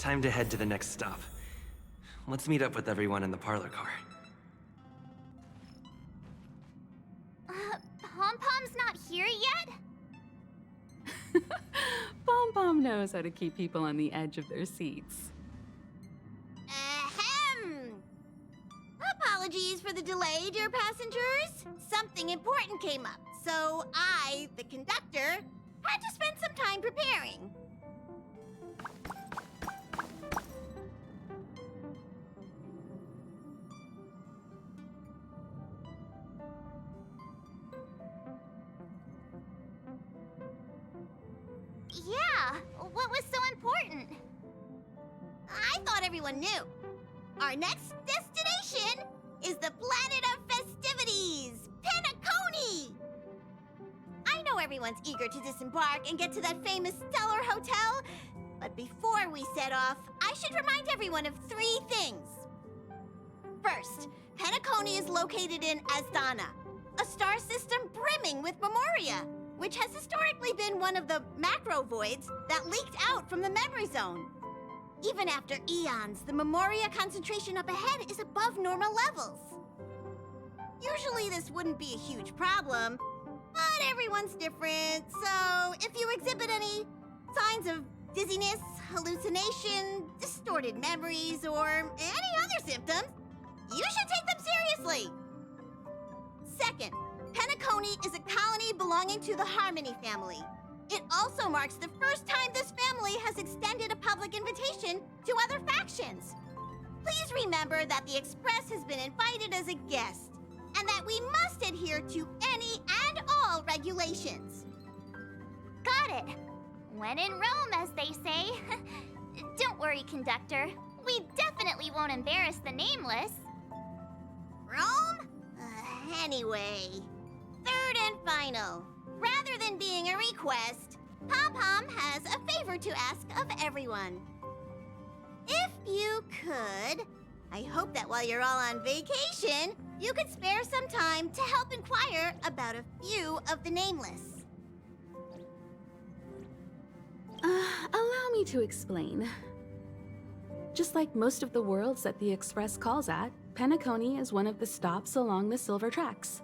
time to head to the next stop. Let's meet up with everyone in the parlor car. Pom-Pom's not here yet? Pom-Pom knows how to keep people on the edge of their seats. Ahem! Apologies for the delay, dear passengers. Something important came up, so I, the conductor, had to spend some time preparing. Yeah, what was so important? I thought everyone knew. Our next destination is the planet of festivities, Penacony! I know everyone's eager to disembark and get to that famous Stellar Hotel, but before we set off, I should remind everyone of 3 things. First, Penacony is located in Asdana, a star system brimming with memoria, which has historically been one of the macro voids that leaked out from the memory zone. Even after eons, the memoria concentration up ahead is above normal levels. Usually this wouldn't be a huge problem, but everyone's different, so if you exhibit any signs of dizziness, hallucination, distorted memories, or any other symptoms, you should take them seriously. Second, Penacony is a colony belonging to the Harmony family. It also marks the first time this family has extended a public invitation to other factions. Please remember that the Express has been invited as a guest, and that we must adhere to any and all regulations. Got it. When in Rome, as they say. Don't worry, conductor. We definitely won't embarrass the nameless. Rome? Anyway, third and final. Rather than being a request, Pom-Pom has a favor to ask of everyone. If you could, I hope that while you're all on vacation, you could spare some time to help inquire about a few of the nameless. Allow me to explain. Just like most of the worlds that the Express calls at, Penacony is one of the stops along the Silver Tracks.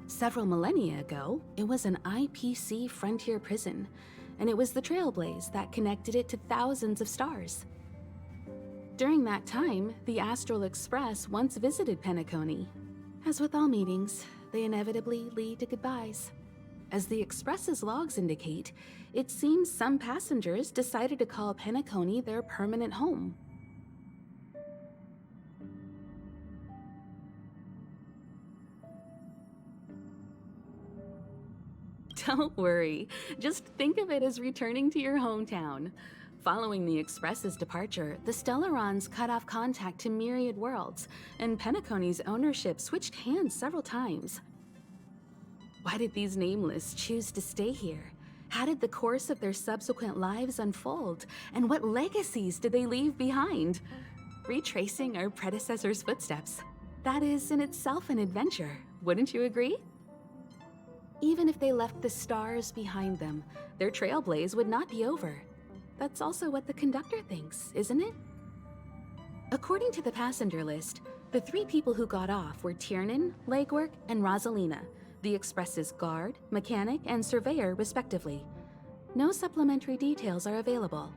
Several millennia ago, it was an IPC frontier prison, and it was the trailblaze that connected it to thousands of stars. During that time, the Astral Express once visited Penacony. As with all meetings, they inevitably lead to goodbyes. As the Express's logs indicate, it seems some passengers decided to call Penacony their permanent home. Don't worry, just think of it as returning to your hometown. Following the Express's departure, the Stellarons cut off contact to myriad worlds, and Penacony's ownership switched hands several times. Why did these nameless choose to stay here? How did the course of their subsequent lives unfold? And what legacies did they leave behind? Retracing our predecessors' footsteps. That is in itself an adventure, wouldn't you agree? Even if they left the stars behind them, their trailblaze would not be over. That's also what the conductor thinks, isn't it? According to the passenger list, the 3 people who got off were Tiernan, Legwork, and Rosalina, the Express's guard, mechanic, and surveyor respectively. No supplementary details are available.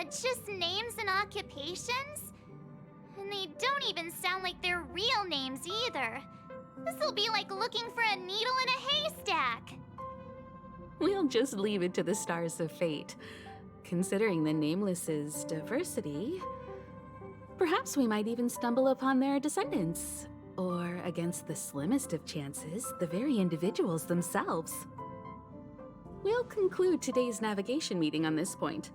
Just names and occupations? And they don't even sound like their real names either. This'll be like looking for a needle in a haystack. We'll just leave it to the stars of fate. Considering the Nameless's diversity, perhaps we might even stumble upon their descendants. Or, against the slimmest of chances, the very individuals themselves. We'll conclude today's navigation meeting on this point.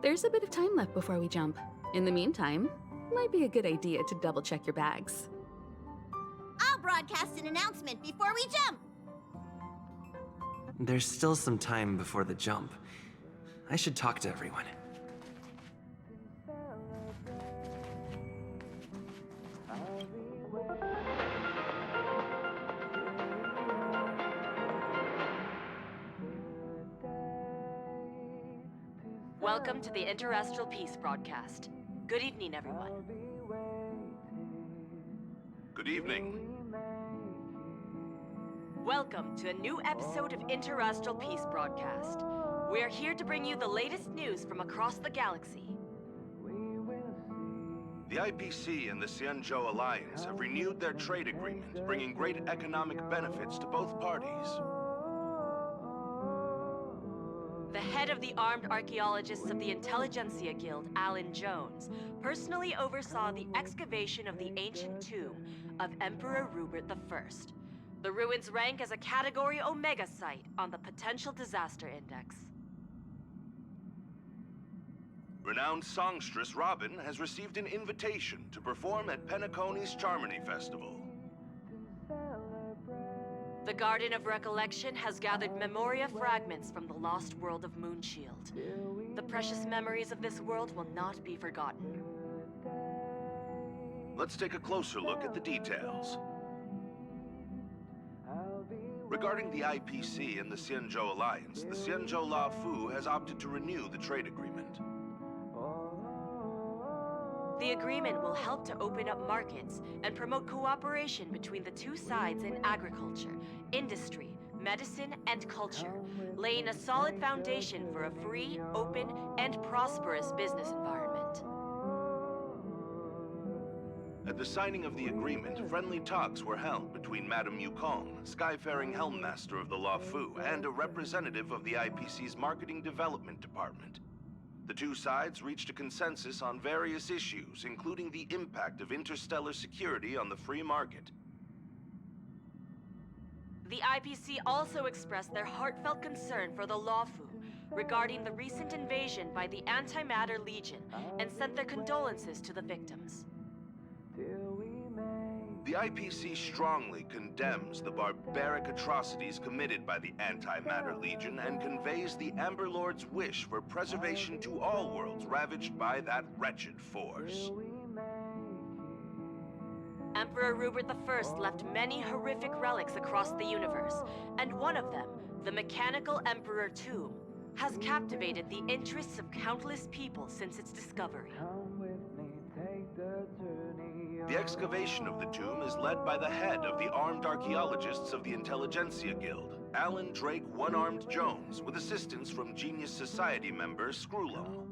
There's a bit of time left before we jump. In the meantime, might be a good idea to double-check your bags. I'll broadcast an announcement before we jump. There's still some time before the jump. I should talk to everyone. Welcome to the Interastral Peace broadcast. Good evening, everyone. Good evening. Welcome to a new episode of Interastral Peace broadcast. We are here to bring you the latest news from across the galaxy. The IPC and the Xianzhou Alliance have renewed their trade agreement, bringing great economic benefits to both parties. The head of the Armed Archaeologists of the Intelligentsia Guild, Alan Jones, personally oversaw the excavation of the ancient tomb of Emperor Rupert I. The ruins rank as a Category Omega site on the Potential Disaster Index. Renowned songstress Robin has received an invitation to perform at Penacony's Charmony Festival. The Garden of Recollection has gathered memoria fragments from the lost world of Moonshield. The precious memories of this world will not be forgotten. Let's take a closer look at the details. Regarding the IPC and the Xianzhou Alliance, the Xianzhou La Fu has opted to renew the trade agreement. The agreement will help to open up markets and promote cooperation between the two sides in agriculture, industry, medicine, and culture, laying a solid foundation for a free, open, and prosperous business environment. At the signing of the agreement, friendly talks were held between Madame Yukong, Skyfaring Helmmaster of the La Fu, and a representative of the IPC's Marketing Development Department. The two sides reached a consensus on various issues, including the impact of interstellar security on the free market. The IPC also expressed their heartfelt concern for the Lawfu regarding the recent invasion by the Antimatter Legion and sent their condolences to the victims. The IPC strongly condemns the barbaric atrocities committed by the Antimatter Legion and conveys the Amber Lord's wish for preservation to all worlds ravaged by that wretched force. Emperor Rupert I left many horrific relics across the universe, and one of them, the Mechanical Emperor Tomb, has captivated the interests of countless people since its discovery. The excavation of the tomb is led by the head of the Armed Archaeologists of the Intelligentsia Guild, Alan Drake One-Armed Jones, with assistance from Genius Society member Screwlaw.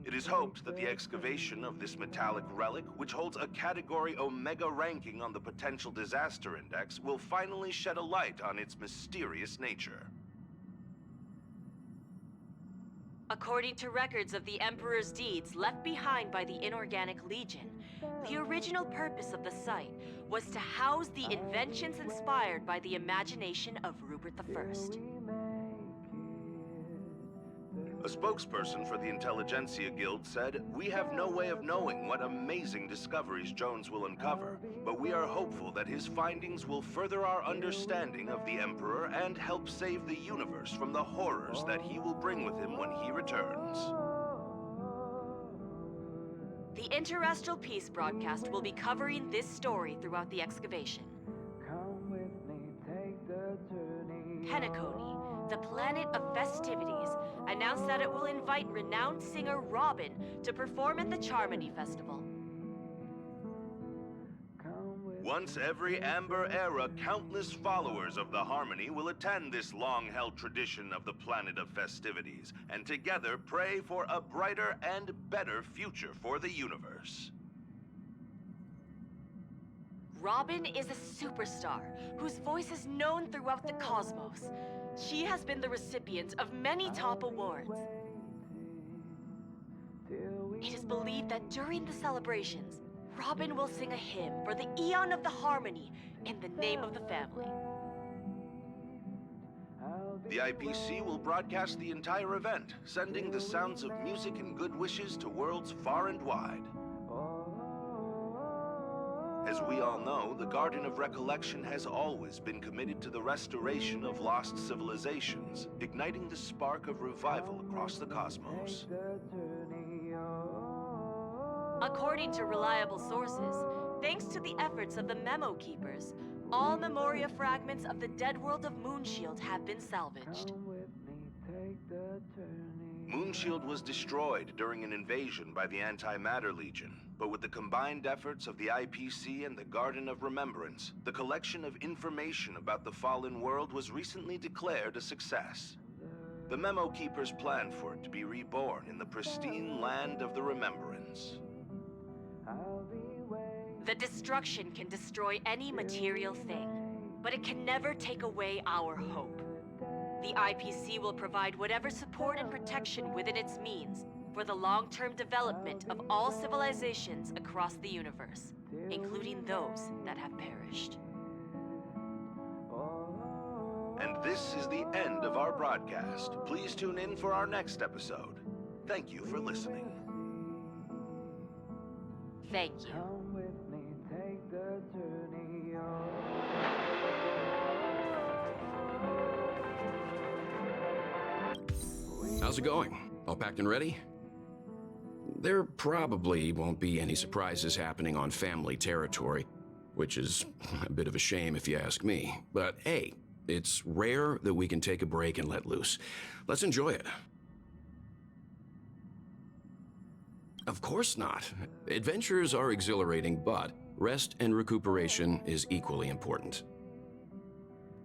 It is hoped that the excavation of this metallic relic, which holds a Category Omega ranking on the Potential Disaster Index, will finally shed a light on its mysterious nature. According to records of the Emperor's deeds left behind by the Inorganic Legion, the original purpose of the site was to house the inventions inspired by the imagination of Rupert I. A spokesperson for the Intelligentsia Guild said, "We have no way of knowing what amazing discoveries Jones will uncover, but we are hopeful that his findings will further our understanding of the Emperor and help save the universe from the horrors that he will bring with him when he returns." The Interastral Peace broadcast will be covering this story throughout the excavation. Penacony, the planet of festivities, announced that it will invite renowned singer Robin to perform at the Charmony Festival. Once every Amber Era, countless followers of the Harmony will attend this long-held tradition of the planet of festivities, and together pray for a brighter and better future for the universe. Robin is a superstar whose voice is known throughout the cosmos. She has been the recipient of many top awards. It is believed that during the celebrations, Robin will sing a hymn for the Eon of the Harmony in the name of the family. The IPC will broadcast the entire event, sending the sounds of music and good wishes to worlds far and wide. As we all know, the Garden of Recollection has always been committed to the restoration of lost civilizations, igniting the spark of revival across the cosmos. According to reliable sources, thanks to the efforts of the Memo Keepers, all Memoria fragments of the dead world of Moonshield have been salvaged. Come with me, take the journey. Moonshield was destroyed during an invasion by the Antimatter Legion, but with the combined efforts of the IPC and the Garden of Remembrance, the collection of information about the fallen world was recently declared a success. The Memo Keepers planned for it to be reborn in the pristine land of the Remembrance. The destruction can destroy any material thing, but it can never take away our hope. The IPC will provide whatever support and protection within its means for the long-term development of all civilizations across the universe, including those that have perished. And this is the end of our broadcast. Please tune in for our next episode. Thank you for listening. Thank you. How's it going? All packed and ready? There probably won't be any surprises happening on family territory, which is a bit of a shame if you ask me. But hey, it's rare that we can take a break and let loose. Let's enjoy it. Of course not. Adventures are exhilarating, but rest and recuperation is equally important.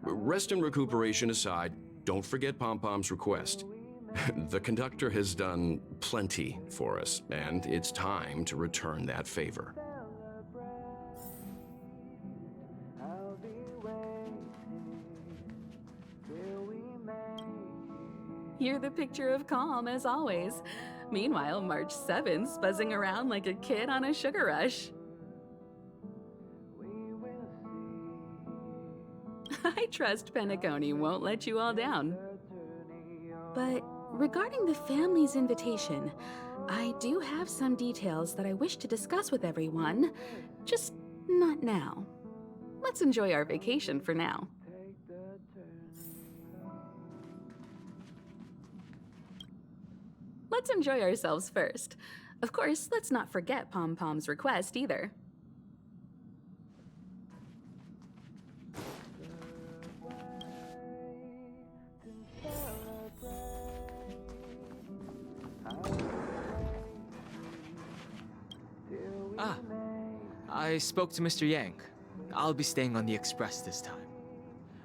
Rest and recuperation aside, don't forget Pom-Pom's request. The conductor has done plenty for us, and it's time to return that favor. You're the picture of calm, as always. Meanwhile, March 7th's buzzing around like a kid on a sugar rush. I trust Penacony won't let you all down. But regarding the family's invitation, I do have some details that I wish to discuss with everyone, just not now. Let's enjoy our vacation for now. Let's enjoy ourselves first. Of course, let's not forget Pom-Pom's request either. Ah, I spoke to Mr. Yang. I'll be staying on the Express this time.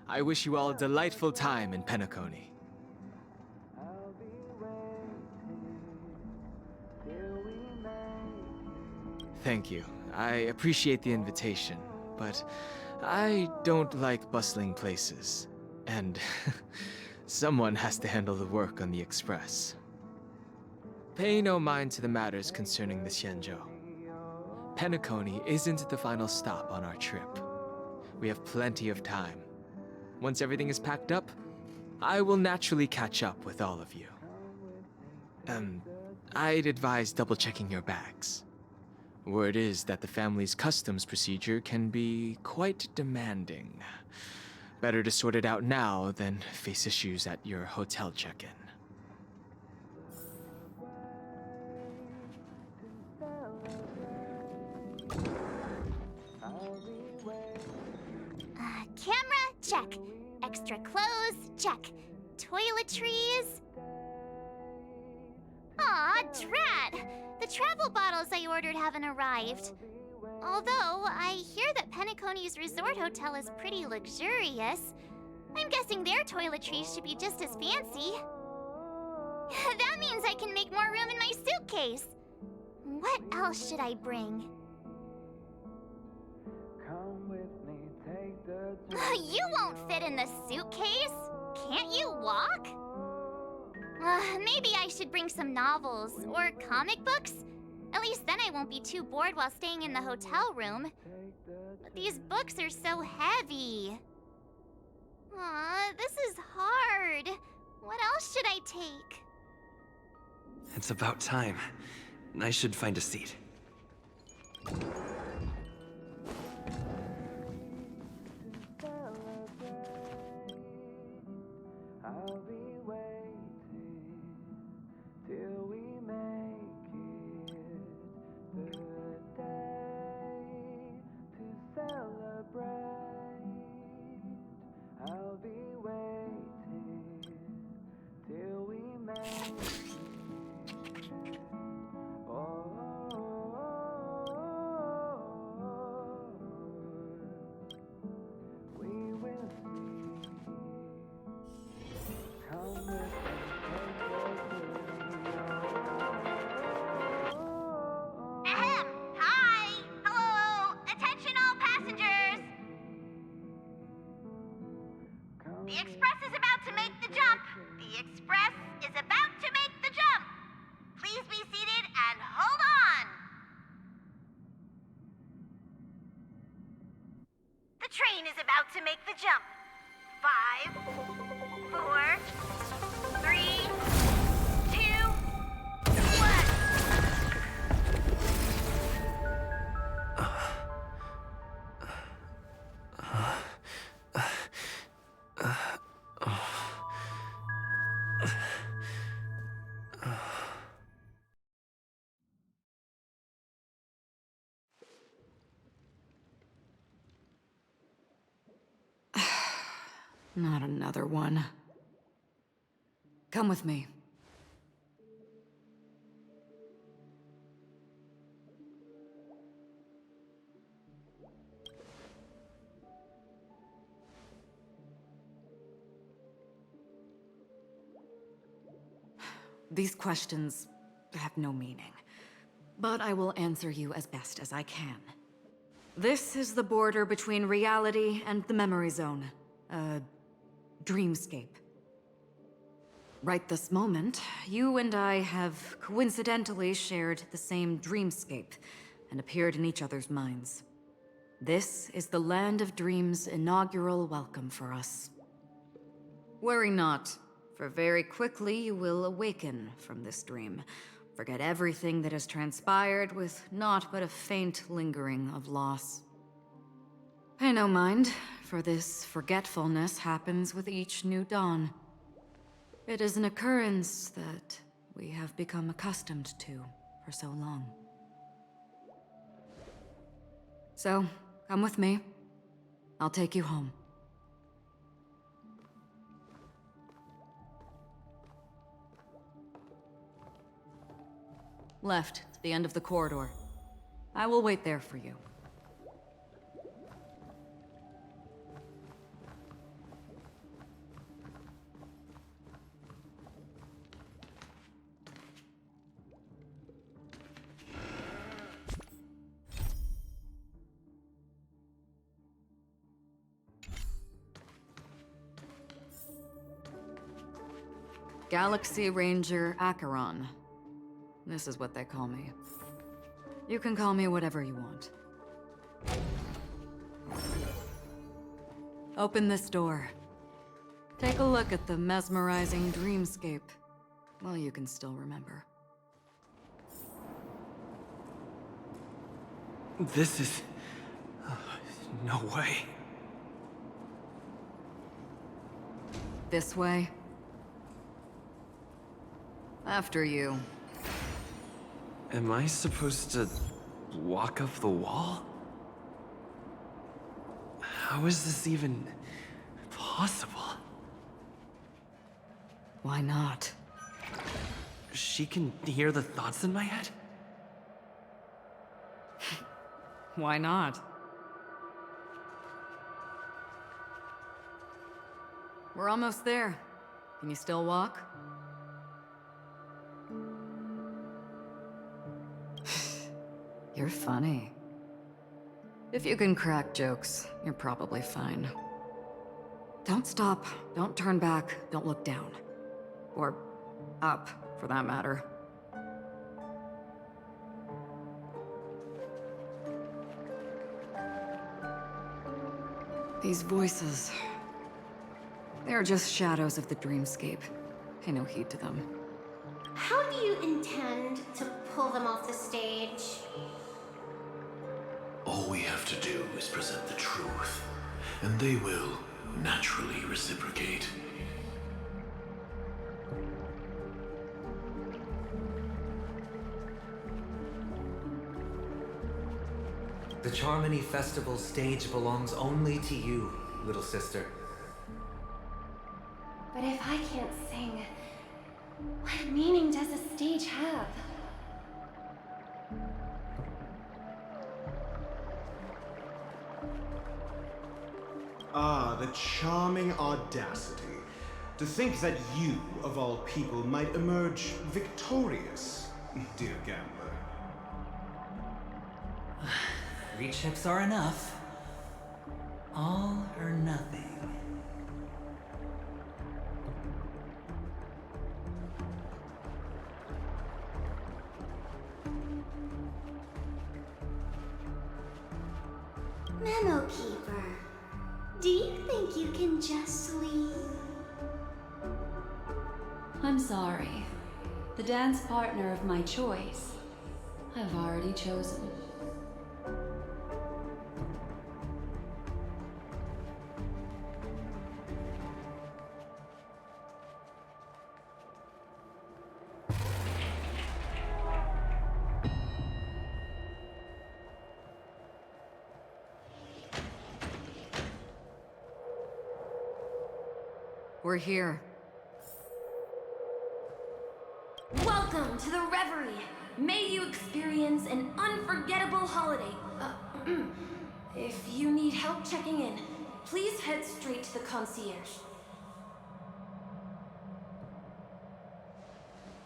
I wish you all a delightful time in Penacony. Thank you. I appreciate the invitation, but I don't like bustling places. And someone has to handle the work on the Express. Pay no mind to the matters concerning the Xianzhou. Penacony isn't the final stop on our trip. We have plenty of time. Once everything is packed up, I will naturally catch up with all of you. I'd advise double-checking your bags. Word is that the family's customs procedure can be quite demanding. Better to sort it out now than face issues at your hotel check-in. Camera, check. Extra clothes, check. Toiletries. Aw, drat! The travel bottles I ordered haven't arrived. Although, I hear that Penacony's resort hotel is pretty luxurious. I'm guessing their toiletries should be just as fancy. That means I can make more room in my suitcase. What else should I bring? You won't fit in the suitcase. Can't you walk? Maybe I should bring some novels or comic books. At least then I won't be too bored while staying in the hotel room. But these books are so heavy. Aw, this is hard. What else should I take? It's about time. I should find a seat. The Express is about to make the jump. The Express is about to make the jump. Please be seated and hold on. The train is about to make the jump. 5, 4, 3, 2, 1. Not another one. Come with me. These questions have no meaning, but I will answer you as best as I can. This is the border between reality and the memory zone. A dreamscape. Right this moment, you and I have coincidentally shared the same dreamscape and appeared in each other's minds. This is the Land of Dreams' inaugural welcome for us. Worry not, for very quickly you will awaken from this dream, forget everything that has transpired with naught but a faint lingering of loss. Pay no mind, for this forgetfulness happens with each new dawn. It is an occurrence that we have become accustomed to for so long. So, come with me. I'll take you home. Left, to the end of the corridor. I will wait there for you. Galaxy Ranger Acheron. This is what they call me. You can call me whatever you want. Open this door. Take a look at the mesmerizing dreamscape while you can still remember. This is... no way. This way. After you. Am I supposed to walk up the wall? How is this even possible? Why not? She can hear the thoughts in my head? Why not? We're almost there. Can you still walk? You're funny. If you can crack jokes, you're probably fine. Don't stop, don't turn back, don't look down. Or up, for that matter. These voices... they're just shadows of the dreamscape. Pay no heed to them. How do you intend to pull them off the stage? All we have to do is present the truth, and they will naturally reciprocate. The Charmony Festival stage belongs only to you, little sister. But if I can't sing, what meaning does a stage have? Ah, the charming audacity. To think that you, of all people, might emerge victorious, dear gambler. 3 chips are enough. All or nothing. Memo Keeper, do you think you can just leave? I'm sorry. The dance partner of my choice, I've already chosen. We're here. Welcome to the Reverie! May you experience an unforgettable holiday. If you need help checking in, please head straight to the concierge.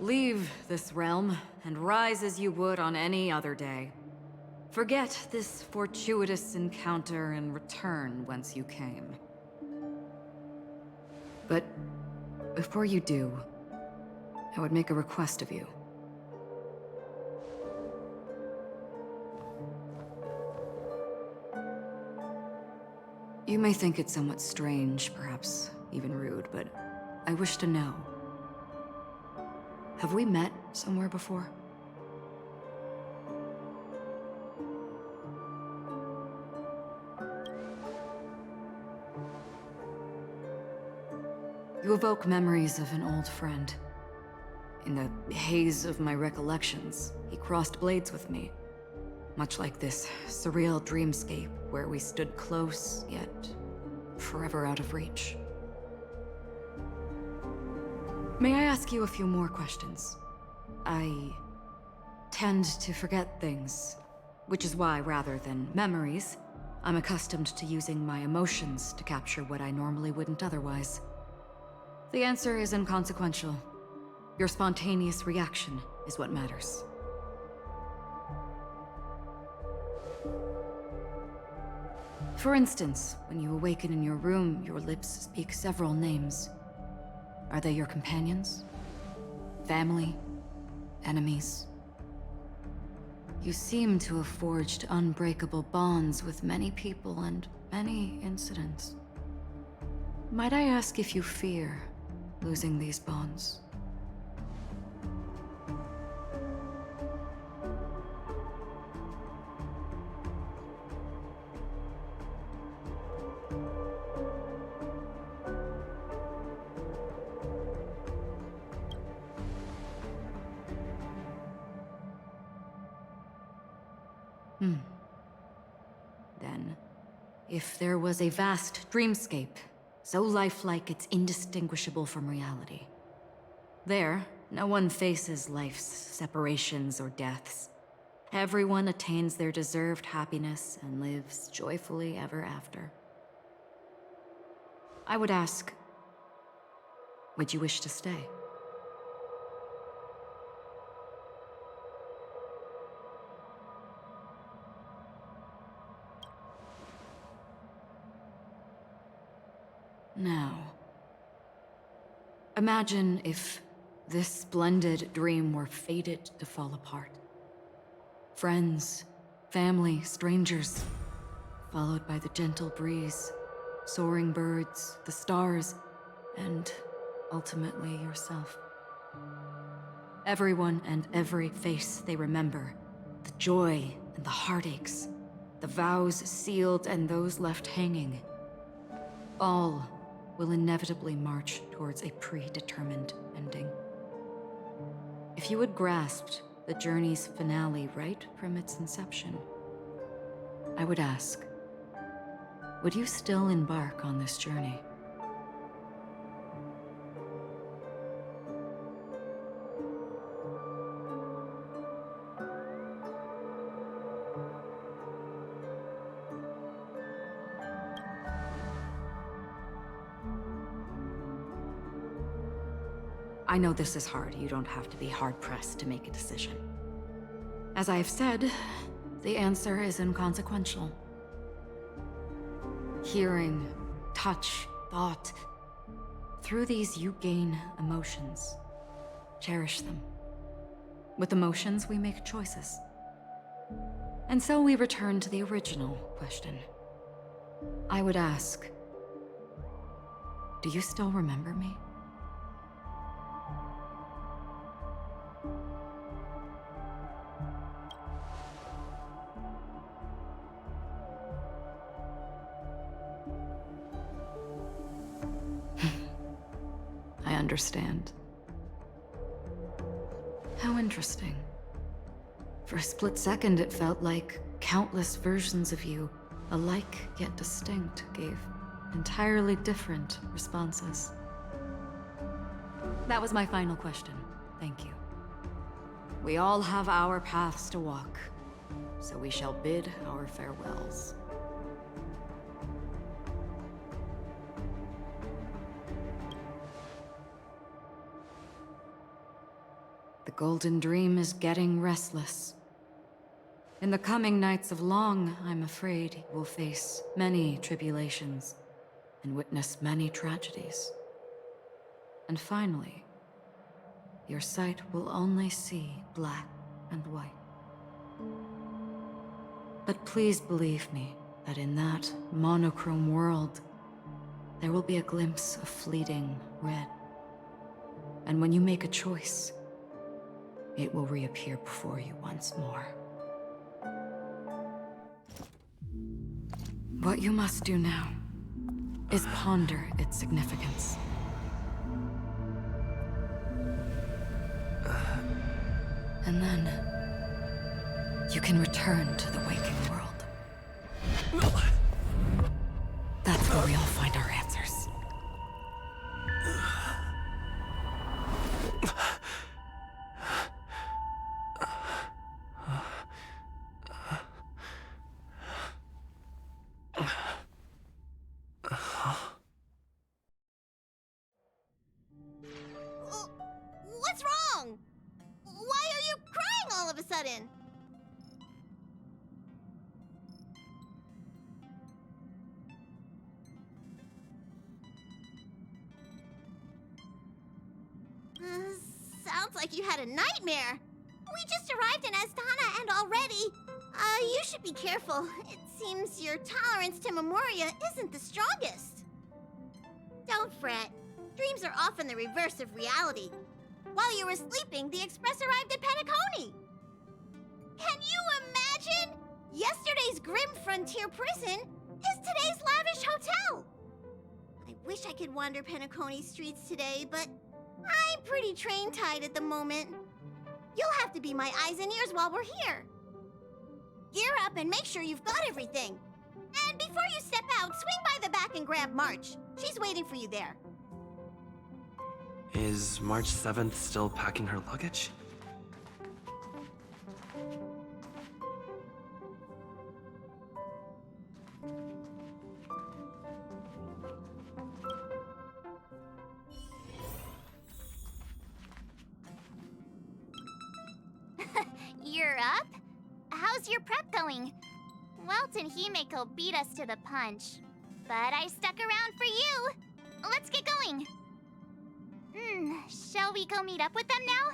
Leave this realm and rise as you would on any other day. Forget this fortuitous encounter and return whence you came. But before you do, I would make a request of you. You may think it somewhat strange, perhaps even rude, but I wish to know. Have we met somewhere before? You evoke memories of an old friend. In the haze of my recollections, he crossed blades with me. Much like this surreal dreamscape where we stood close, yet forever out of reach. May I ask you a few more questions? I tend to forget things, which is why, rather than memories, I'm accustomed to using my emotions to capture what I normally wouldn't otherwise. The answer is inconsequential. Your spontaneous reaction is what matters. For instance, when you awaken in your room, your lips speak several names. Are they your companions? Family? Enemies? You seem to have forged unbreakable bonds with many people and many incidents. Might I ask if you fear losing these bonds? Then, if there was a vast dreamscape, so lifelike it's indistinguishable from reality. There, no one faces life's separations or deaths. Everyone attains their deserved happiness and lives joyfully ever after. I would ask, would you wish to stay? Now, imagine if this splendid dream were fated to fall apart. Friends, family, strangers, followed by the gentle breeze, soaring birds, the stars, and ultimately yourself. Everyone and every face they remember, the joy and the heartaches, the vows sealed and those left hanging, all will inevitably march towards a predetermined ending. If you had grasped the journey's finale right from its inception, I would ask, would you still embark on this journey? I know this is hard. You don't have to be hard-pressed to make a decision. As I have said, the answer is inconsequential. Hearing, touch, thought. Through these you gain emotions. Cherish them. With emotions we make choices. And so we return to the original question. I would ask, do you still remember me? I understand. How interesting. For a split second, it felt like countless versions of you, alike yet distinct, gave entirely different responses. That was my final question. Thank you. We all have our paths to walk, so we shall bid our farewells. The Golden Dream is getting restless. In the coming nights of Long, I'm afraid you will face many tribulations and witness many tragedies. And finally, your sight will only see black and white. But please believe me that in that monochrome world, there will be a glimpse of fleeting red. And when you make a choice, it will reappear before you once more. What you must do now is ponder its significance. And then you can return to the waking world. That's where we all find our answers. What's wrong? Why are you crying all of a sudden? Sounds like you had a nightmare. We just arrived in Astana and already... you should be careful. It seems your tolerance to Memoria isn't the strongest. Don't fret. Dreams are often the reverse of reality. While you were sleeping, the Express arrived at Penacony. Can you imagine? Yesterday's grim frontier prison is today's lavish hotel. I wish I could wander Penacony streets today, but I'm pretty train-tied at the moment. You'll have to be my eyes and ears while we're here. Gear up and make sure you've got everything. And before you step out, swing by the back and grab March. She's waiting for you there. Is March 7th still packing her luggage? You're up? How's your prep going? Welt and Himeko beat us to the punch, but I stuck around for you. Let's get going. Shall we go meet up with them now?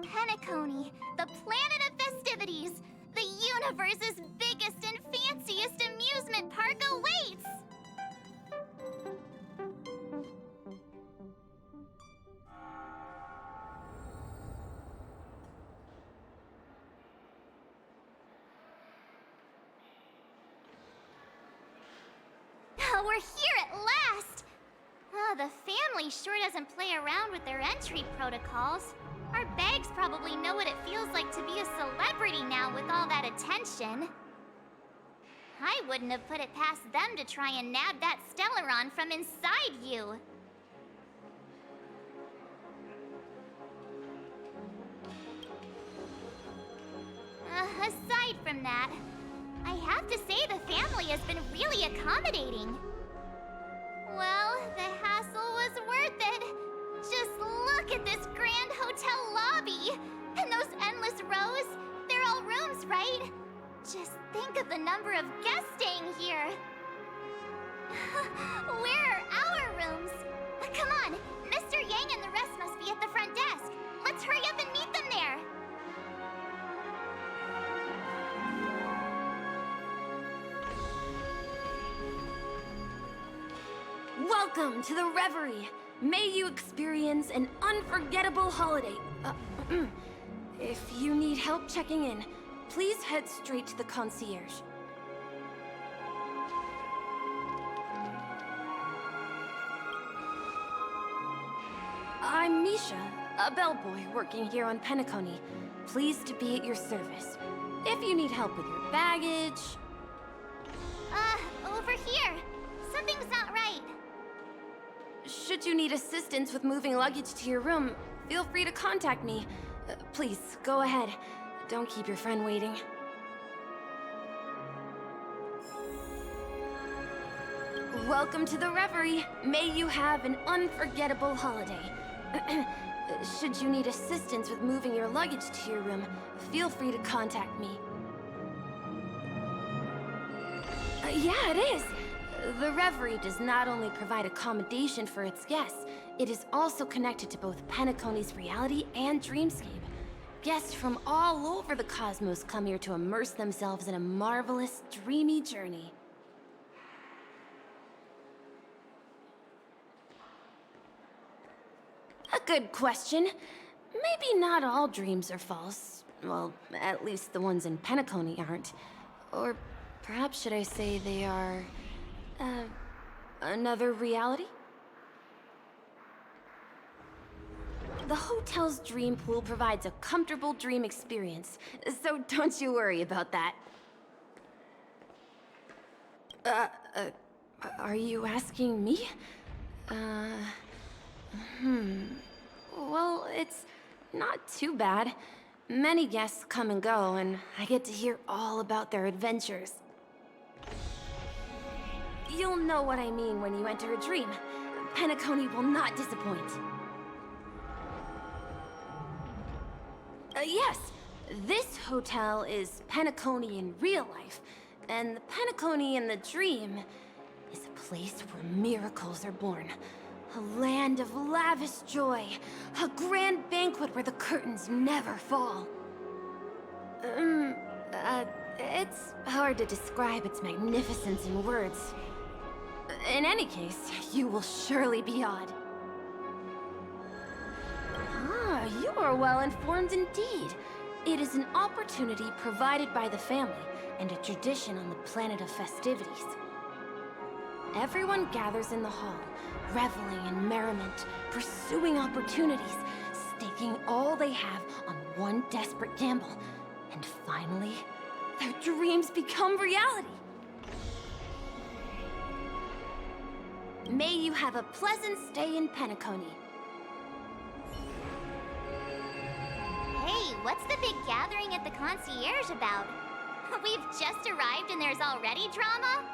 Penacony, the planet of festivities, the universe's biggest and fanciest amusement park awaits! We're here at last! The family sure doesn't play around with their entry protocols. Our bags probably know what it feels like to be a celebrity now with all that attention. I wouldn't have put it past them to try and nab that Stellaron from inside you. Aside from that, I have to say the family has been really accommodating. Well, the hassle was worth it. Just look at this grand hotel lobby. And those endless rows. They're all rooms, right? Just think of the number of guests staying here. Where are our rooms? Come on, Mr. Yang and the rest must be at the front desk. Let's hurry up and meet them there. Welcome to the Reverie. May you experience an unforgettable holiday. If you need help checking in, please head straight to the concierge. I'm Misha, a bellboy working here on Penacony. Pleased to be at your service. If you need help with your baggage... Over here. Something's not right. Should you need assistance with moving luggage to your room, feel free to contact me. Please, go ahead. Don't keep your friend waiting. Welcome to the Reverie. May you have an unforgettable holiday. Should you need assistance with moving your luggage to your room, feel free to contact me. Yeah, it is. The Reverie does not only provide accommodation for its guests, it is also connected to both Penacony's reality and dreamscape. Guests from all over the cosmos come here to immerse themselves in a marvelous, dreamy journey. A good question. Maybe not all dreams are false. Well, at least the ones in Penacony aren't. Or perhaps should I say they are... another reality? The hotel's dream pool provides a comfortable dream experience, so don't you worry about that. Are you asking me? Well, it's not too bad. Many guests come and go, and I get to hear all about their adventures. You'll know what I mean when you enter a dream. Penacony will not disappoint. Yes, this hotel is Penacony in real life, and the Penacony in the dream is a place where miracles are born. A land of lavish joy, a grand banquet where the curtains never fall. It's hard to describe its magnificence in words. In any case, you will surely be awed. Ah, you are well informed indeed. It is an opportunity provided by the family and a tradition on the planet of festivities. Everyone gathers in the hall, reveling in merriment, pursuing opportunities, staking all they have on one desperate gamble. And finally, their dreams become reality. May you have a pleasant stay in Penacony. Hey, what's the big gathering at the concierge about? We've just arrived and there's already drama?